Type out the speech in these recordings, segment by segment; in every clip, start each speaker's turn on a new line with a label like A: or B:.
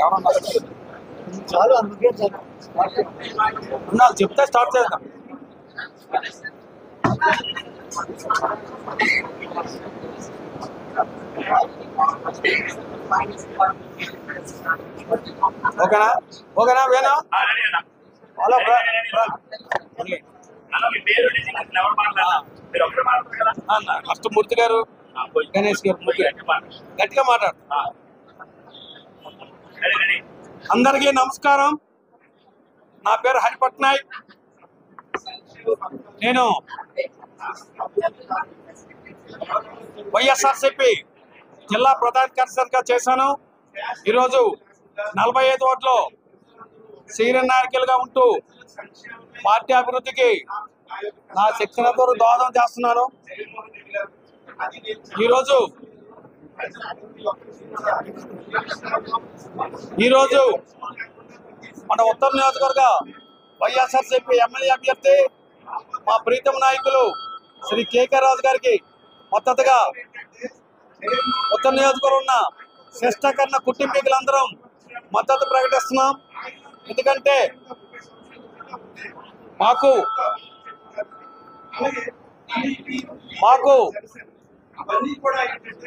A: ఎవరన్నా
B: చాలు అందుకే
A: నాకు చెప్తే స్టార్ట్ చేద్దాం. ఓకేనా ఓకేనా వేనా హలో అష్టమూర్తి గారు గణేష్ గారు గట్టిగా మాట్లాడు. అందరికీ నమస్కారం. నా పేరు హరిపట్నాయక్. నేను వైఎస్ఆర్సీపీ జిల్లా ప్రధాన కార్యదర్శిగా చేశాను. ఈరోజు 45 వార్డులో సీనియర్ నాయకులుగా ఉంటూ పార్టీ అభివృద్ధికి నా శక్తినంత దోహదం చేస్తున్నాను. ఈరోజు మన ఉత్తర నియోజకవర్గ వైఎస్ఆర్సీపీ ఎమ్మెల్యే అభ్యర్థి మా ప్రీతం నాయకులు శ్రీ కేకే రాజు గారికి మద్దతుగా ఉత్తర నియోజకవర్గం ఉన్న శ్రేష్టకరణ కుటుంబీకులందరం మద్దతు ప్రకటిస్తున్నాం. ఎందుకంటే మాకు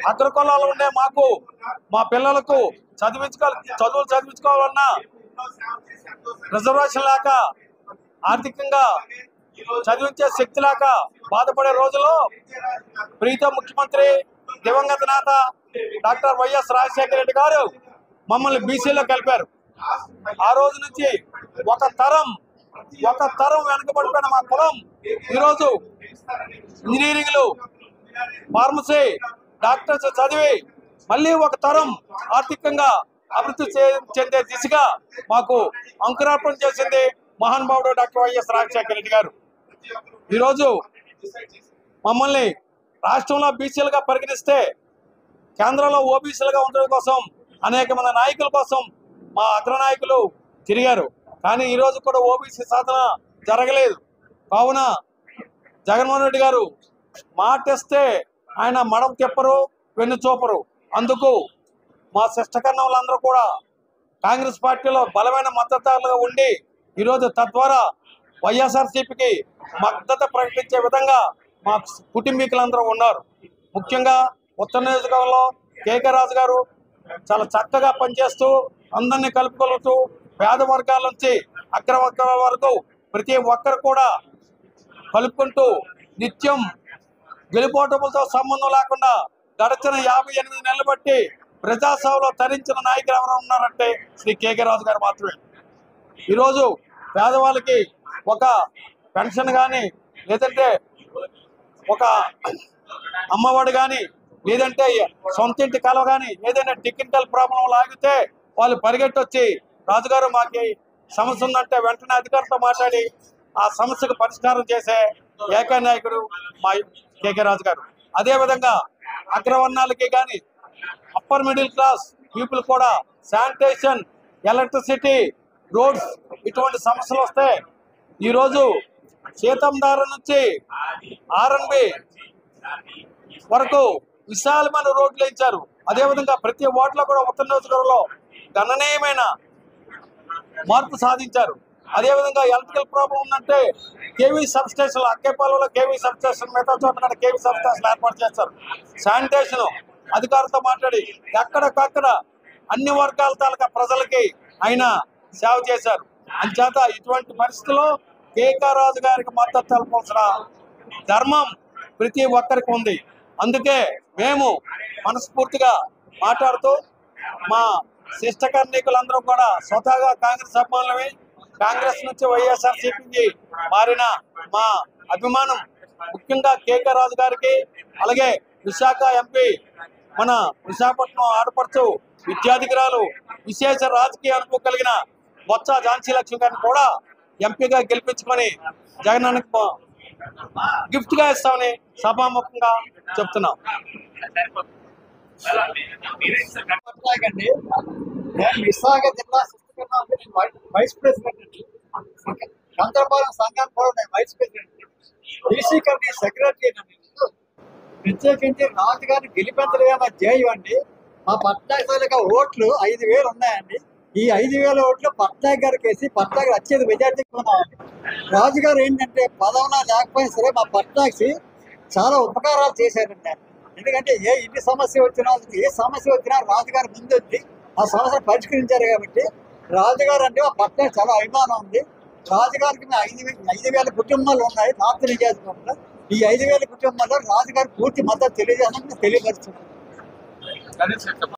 A: అగ్రకులాలు ఉండే మాకు మా పిల్లలకు చదువులు చదివించుకోవాలన్నా రిజర్వేషన్ లేక ఆర్థికంగా చదివించే శక్తి లేక బాధపడే రోజుల్లో ప్రీతం ముఖ్యమంత్రి దివంగత నేత డాక్టర్ వైఎస్ రాజశేఖర రెడ్డి గారు మమ్మల్ని బీసీలో కలిపారు. ఆ రోజు నుంచి ఒక తరం వెనకబడిపోయిన మా కులం ఈరోజు ఇంజనీరింగ్లు, ఫార్మసీ, డాక్టర్స్ చదివి మళ్ళీ ఒక తరం ఆర్థికంగా అభివృద్ధి చెందే దిశగా మాకు అంకురార్పణ చేసింది మహానుభావుడు డాక్టర్ వైఎస్ రాజశేఖర రెడ్డి గారు. ఈరోజు మమ్మల్ని రాష్ట్రంలో బీసీలుగా పరిగణిస్తే కేంద్రంలో ఓబీసీలుగా ఉండడం కోసం అనేక మంది నాయకుల కోసం మా అగ్రనాయకులు తిరిగారు. కానీ ఈరోజు కూడా ఓబీసీ సాధన జరగలేదు. కావున జగన్మోహన్ రెడ్డి గారు మాటిస్తే ఆయన మడం తిప్పరు, వెన్ను చూపరు. అందుకు మా శిష్టకర్ణ వాళ్ళందరూ కూడా కాంగ్రెస్ పార్టీలో బలమైన మద్దతుదారులుగా ఉండి ఈరోజు తద్వారా వైఎస్ఆర్సీపీకి మద్దతు ప్రకటించే విధంగా మా కుటుంబీకులందరూ ఉన్నారు. ముఖ్యంగా ఉత్తర నియోజకవర్గంలో కేకే రాజు గారు చాలా చక్కగా పనిచేస్తూ అందరినీ కలుపుకొలుతూ పేద వర్గాల నుంచి అగ్ర వర్గాల వరకు ప్రతి ఒక్కరు కూడా కలుపుకుంటూ నిత్యం గెలుపోటములతో సంబంధం లేకుండా గడిచిన 58 నెలలు బట్టి ప్రజాసేవలో తరించిన నాయకులు ఎవరైనా ఉన్నారంటే శ్రీ కేకే రాజు గారు మాత్రమే. ఈరోజు పేదవాళ్ళకి ఒక పెన్షన్ కానీ, లేదంటే ఒక అమ్మఒడి కానీ, లేదంటే సొంతింటి కలవ కానీ, ఏదైనా టెక్నికల్ ప్రాబ్లం లాగితే వాళ్ళు పరిగెట్టి వచ్చి రాజుగారు మాకు సమస్య ఉందంటే వెంటనే అధికారులతో మాట్లాడి ఆ సమస్యకు పరిష్కారం చేసే ఏకైక నాయకుడు మా కేకే రాజు గారు. అదేవిధంగా అగ్రవర్ణాలకి కానీ అప్పర్ మిడిల్ క్లాస్ పీపుల్ కూడా శానిటేషన్, ఎలక్ట్రిసిటీ, రోడ్స్ ఇటువంటి సమస్యలు వస్తే ఈరోజు సీతంధార నుంచి ఆర్ఎన్బి వరకు విశాలమైన రోడ్లు ఇచ్చారు. అదేవిధంగా ప్రతి వార్డులో కూడా ఉత్తర నియోజకవర్గంలో గణనీయమైన మార్పు సాధించారు. అదేవిధంగా ఎలక్ట్రికల్ ప్రాబ్లం ఉందంటే కేవీ సబ్ స్టేషన్లు, అక్కేపాలలో కేవీ సబ్ స్టేషన్, మిగతా చోట్ల కేవీ సబ్ స్టేషన్ ఏర్పాటు చేస్తారు. శానిటేషన్ అధికారులతో మాట్లాడి ఎక్కడికక్కడ అన్ని వర్గాల తాలూకా ప్రజలకి ఆయన సేవ చేశారు. అంచేత ఇటువంటి పరిస్థితుల్లో కేకే రాజు గారికి మద్దతు తెలపాల్సిన ధర్మం ప్రతి ఒక్కరికి ఉంది. అందుకే మేము మనస్ఫూర్తిగా మాట్లాడుతూ మా శిష్టకర్ణికులందరూ కూడా స్వతహాగా కాంగ్రెస్ అభిమానులమే, కాంగ్రెస్ నుంచి వైఎస్ఆర్సీపీకి మారిన మా అభిమానం ముఖ్యంగా కేకే రాజు గారికి, అలాగే విశాఖ ఎంపీ మన విశాఖపట్నం ఆడపడుచు విద్యాధికారులు విశేష రాజకీయ అనుభవం కలిగిన బొత్స ఝాన్సీ లక్ష్మి గారిని కూడా ఎంపీగా గెలిపించుకొని జగనన్నకు గిఫ్ట్ గా ఇస్తామని సభాముఖంగా చెప్తున్నాం.
B: విశాఖ జిల్లా వైస్ ప్రెసిడెంట్, చంద్రబాబు సంఘాన్ని కూడా vice president, BC committee secretary అండి. ప్రత్యేకించి రాజు గారిని గెలిపించలేదన్న జేయు అండి. మా పట్నాయకులుగా ఓట్లు 5,000 ఉన్నాయండి. ఈ 5,000 ఓట్లు పట్నాయక్ గారికి వేసి పట్నాయక్ అత్యధిక మెజార్టీ కొనాలి. రాజుగారు ఏంటంటే పదవునా లేకపోయినా సరే మా పట్నాయక్కి చాలా ఉపకారాలు చేశారండి. ఎందుకంటే ఇంటి సమస్య వచ్చినా ఏ సమస్య వచ్చినా రాజుగారు ముందొచ్చి ఆ సమస్య పరిష్కరించారు. కాబట్టి రాజుగారు అంటే మా పట్నాయక్ చాలా అభిమానం ఉంది. రాజుగారికి 5,000 కుటుంబాలు ఉన్నాయి నార్త్ నియోజకవర్గంలో. ఈ 5,000 కుటుంబాల్లో రాజుగారికి పూర్తి మద్దతు తెలియజేయాలని తెలియపరుస్తున్నాను.